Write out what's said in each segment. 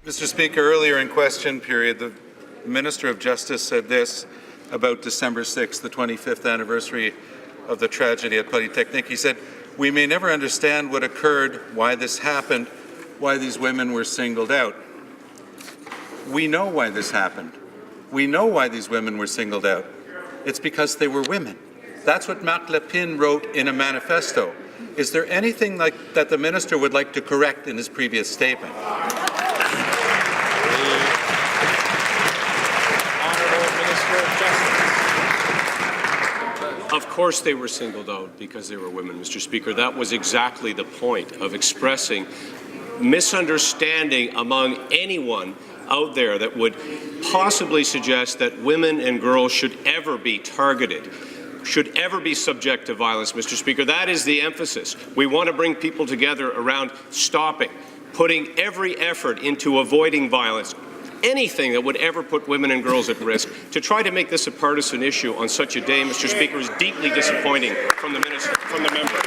Mr. Speaker, earlier in question period, the Minister of Justice said this about December 6th, the 25th anniversary of the tragedy at Polytechnique. He said, "We may never understand what occurred, why this happened, why these women were singled out." We know why this happened. We know why these women were singled out. It's because they were women. That's what Marc Lépine wrote in a manifesto. Is there anything like that the minister would like to correct in his previous statement? Of course they were singled out because they were women, Mr. Speaker. That was exactly the point of expressing misunderstanding among anyone out there that would possibly suggest that women and girls should ever be targeted, should ever be subject to violence, Mr. Speaker. That is the emphasis. We want to bring people together around stopping, putting every effort into avoiding violence, anything that would ever put women and girls at risk. To try to make this a partisan issue on such a day, Mr. Speaker, is deeply disappointing from the minister, from the member.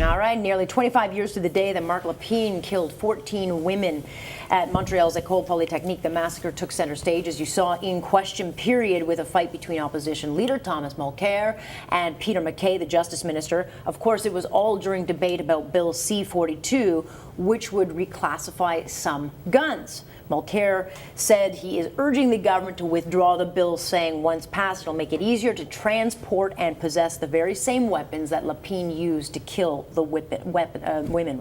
All right, nearly 25 years to the day that Marc Lépine killed 14 women at Montreal's École Polytechnique. The massacre took center stage, as you saw, in question period, with a fight between opposition leader Thomas Mulcair and Peter McKay, the Justice Minister. Of course, it was all during debate about Bill C-42, which would reclassify some guns. Mulcair said he is urging the government to withdraw the bill, saying once passed, it'll make it easier to transport and possess the very same weapons that Lépine used to kill the women.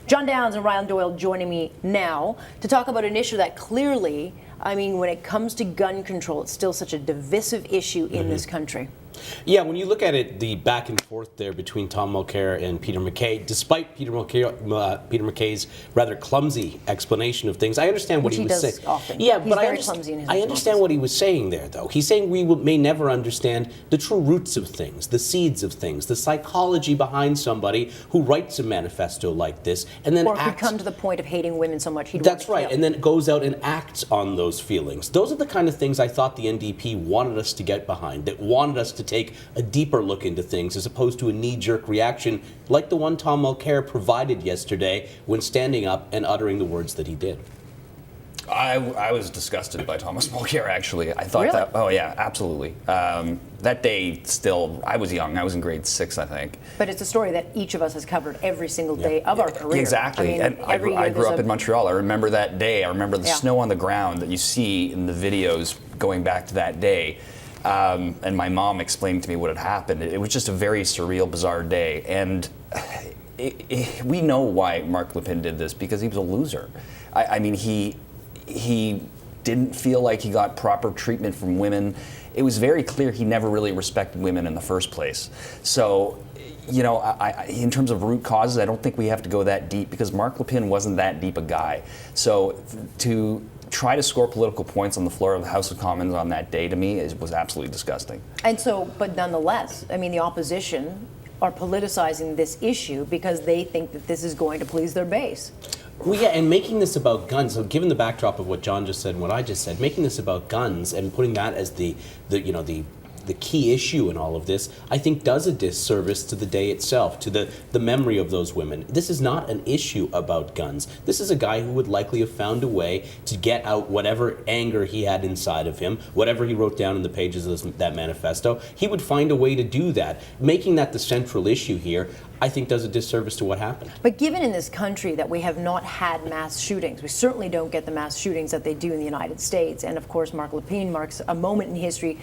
John Downs and Ryan Doyle joining me now to talk about an issue that clearly, I mean, when it comes to gun control, it's still such a divisive issue in this country. Yeah, when you look at it, the back and forth there between Tom Mulcair and Peter McKay, despite Peter McKay's rather clumsy explanation of things, I understand what he was saying. Often. Yeah, He's but very clumsy in his I understand what he was saying there, though. He's saying we may never understand the true roots of things, the seeds of things, the psychology behind somebody who writes a manifesto like this, and then or could come to the point of hating women so much he'd That's want to right, kill. and then goes out and acts on those feelings. Those are the kind of things I thought the NDP wanted us to get behind, that wanted us to take a deeper look into things as opposed to a knee-jerk reaction like the one Tom Mulcair provided yesterday when standing up and uttering the words that he did. I was disgusted by Thomas Mulcair, actually. I thought Really? that, oh yeah, absolutely. That day still, I was young. I was in grade 6, I think. But it's a story that each of us has covered every single day of our career. Exactly. I mean, and I grew up in Montreal. I remember that day. I remember the snow on the ground that you see in the videos going back to that day. And my mom explained to me what had happened. It was just a very surreal, bizarre day. And we know why Marc Lépine did this, because he was a loser. I mean, he didn't feel like he got proper treatment from women. It was very clear he never really respected women in the first place. So, you know, in terms of root causes, I don't think we have to go that deep, because Marc Lépine wasn't that deep a guy. So to try to score political points on the floor of the House of Commons on that day, to me, was absolutely disgusting. And so, but nonetheless, I mean, the opposition are politicizing this issue because they think that this is going to please their base. Well, yeah, and making this about guns, so given the backdrop of what John just said and what I just said, making this about guns and putting that as the key issue in all of this, I think does a disservice to the day itself, to the memory of those women. This is not an issue about guns. This is a guy who would likely have found a way to get out whatever anger he had inside of him, whatever he wrote down in the pages of that manifesto. He would find a way to do that. Making that the central issue here, I think, does a disservice to what happened. But given in this country that we have not had mass shootings, we certainly don't get the mass shootings that they do in the United States. And of course, Marc Lépine marks a moment in history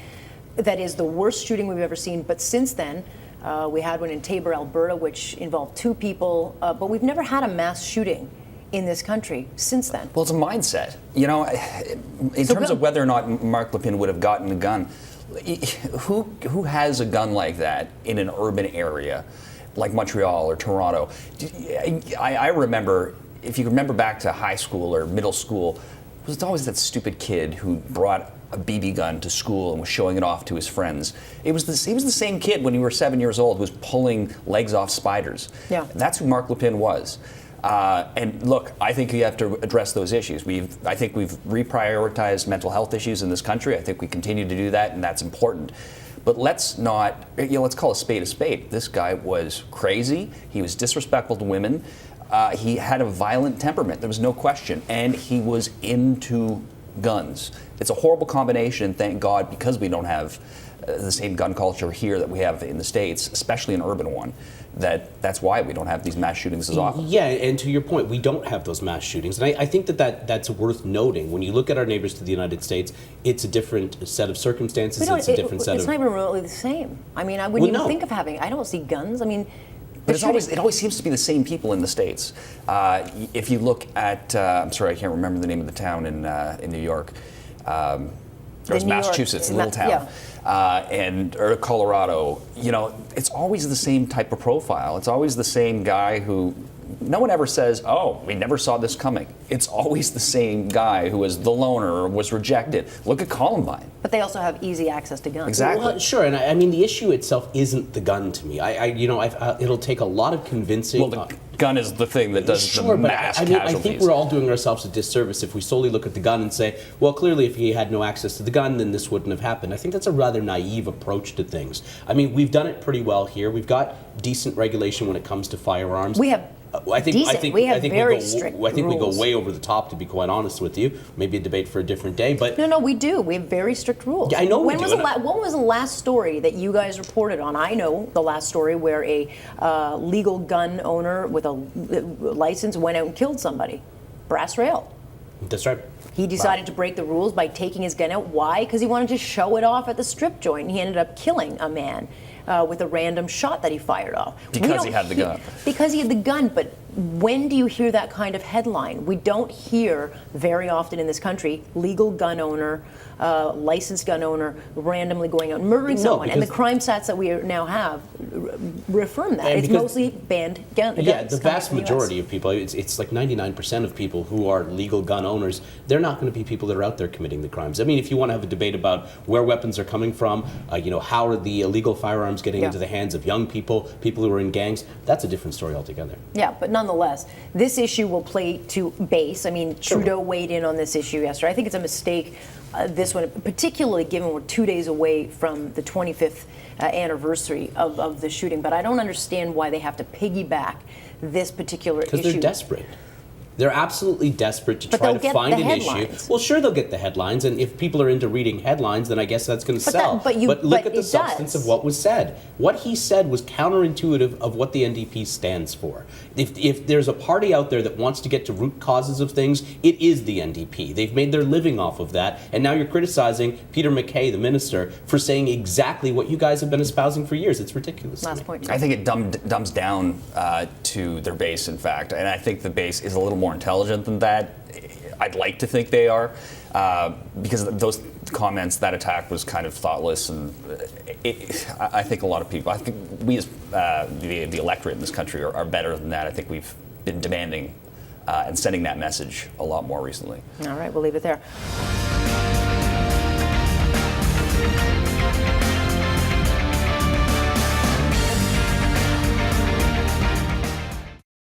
that is the worst shooting we've ever seen. But since then, we had one in Taber, Alberta, which involved 2 people. But we've never had a mass shooting in this country since then. Well, it's a mindset. You know, in terms of whether or not Marc Lépine would have gotten a gun, who has a gun like that in an urban area like Montreal or Toronto? I remember, if you remember back to high school or middle school, it was always that stupid kid who brought a BB gun to school and was showing it off to his friends. He was the same kid when he was 7 years old who was pulling legs off spiders. Yeah. That's who Marc Lépine was. And look, I think you have to address those issues. I think we've reprioritized mental health issues in this country. I think we continue to do that, and that's important. But let's not, let's call a spade a spade. This guy was crazy. He was disrespectful to women. He had a violent temperament. There was no question. And he was into guns. It's a horrible combination, thank God, because we don't have the same gun culture here that we have in the States, especially an urban one. That's why we don't have these mass shootings as often. Yeah, and to your point, we don't have those mass shootings. And I think that's worth noting. When you look at our neighbors to the United States, it's a different set of circumstances. It's a different set of... It's not even remotely the same. I mean, I wouldn't even think of having... I don't see guns. I mean... But it always seems to be the same people in the States. If you look at, I'm sorry, I can't remember the name of the town in New York. It was Massachusetts, a little town. Yeah. Or Colorado. It's always the same type of profile. It's always the same guy who, no one ever says, oh, we never saw this coming. It's always the same guy who was the loner or was rejected. Look at Columbine. But they also have easy access to guns. Exactly. Well, sure, and I mean, the issue itself isn't the gun to me. It'll take a lot of convincing. Well, the gun is the thing that does the mass casualties. I think we're all doing ourselves a disservice if we solely look at the gun and say, well, clearly if he had no access to the gun, then this wouldn't have happened. I think that's a rather naive approach to things. I mean, we've done it pretty well here. We've got decent regulation when it comes to firearms. We have I think we have very strict I think rules. we go way over the top, to be quite honest with you. Maybe a debate for a different day, but no, we do. We have very strict rules. Yeah, I know we do. When was the last story that you guys reported on? I know the last story where a legal gun owner with a license went out and killed somebody. Brass rail. That's right. He decided to break the rules by taking his gun out. Why? Because he wanted to show it off at the strip joint. And he ended up killing a man with a random shot that he fired off. Because he had the gun. Because he had the gun. But when do you hear that kind of headline? We don't hear very often in this country legal gun owner, licensed gun owner randomly going out and murdering someone. And the crime stats that we now have reaffirm that. It's mostly banned guns. Yeah, the vast majority of people, it's like 99% of people who are legal gun owners, they're not going to be people that are out there committing the crimes. I mean, if you want to have a debate about where weapons are coming from, how are the illegal firearms getting into the hands of young people who are in gangs, that's a different story altogether. Yeah, but nonetheless, this issue will play to base. I mean, Trudeau weighed in on this issue yesterday. I think it's a mistake, this one, particularly given we're 2 days away from the 25th anniversary of the shooting. But I don't understand why they have to piggyback this particular issue. Because they're desperate. They're absolutely desperate to try to find an issue. Well, sure, they'll get the headlines, and if people are into reading headlines, then I guess that's going to sell. But look at the substance of what was said. What he said was counterintuitive of what the NDP stands for. If there's a party out there that wants to get to root causes of things, it is the NDP. They've made their living off of that, and now you're criticizing Peter McKay, the minister, for saying exactly what you guys have been espousing for years. It's ridiculous. Last point. I think it dumbs down to their base, in fact, and I think the base is a little more intelligent than that. I'd like to think they are, because those comments, that attack was kind of thoughtless, and I think a lot of people, I think we as the electorate in this country are better than that. I think we've been demanding and sending that message a lot more recently. All right, we'll leave it there.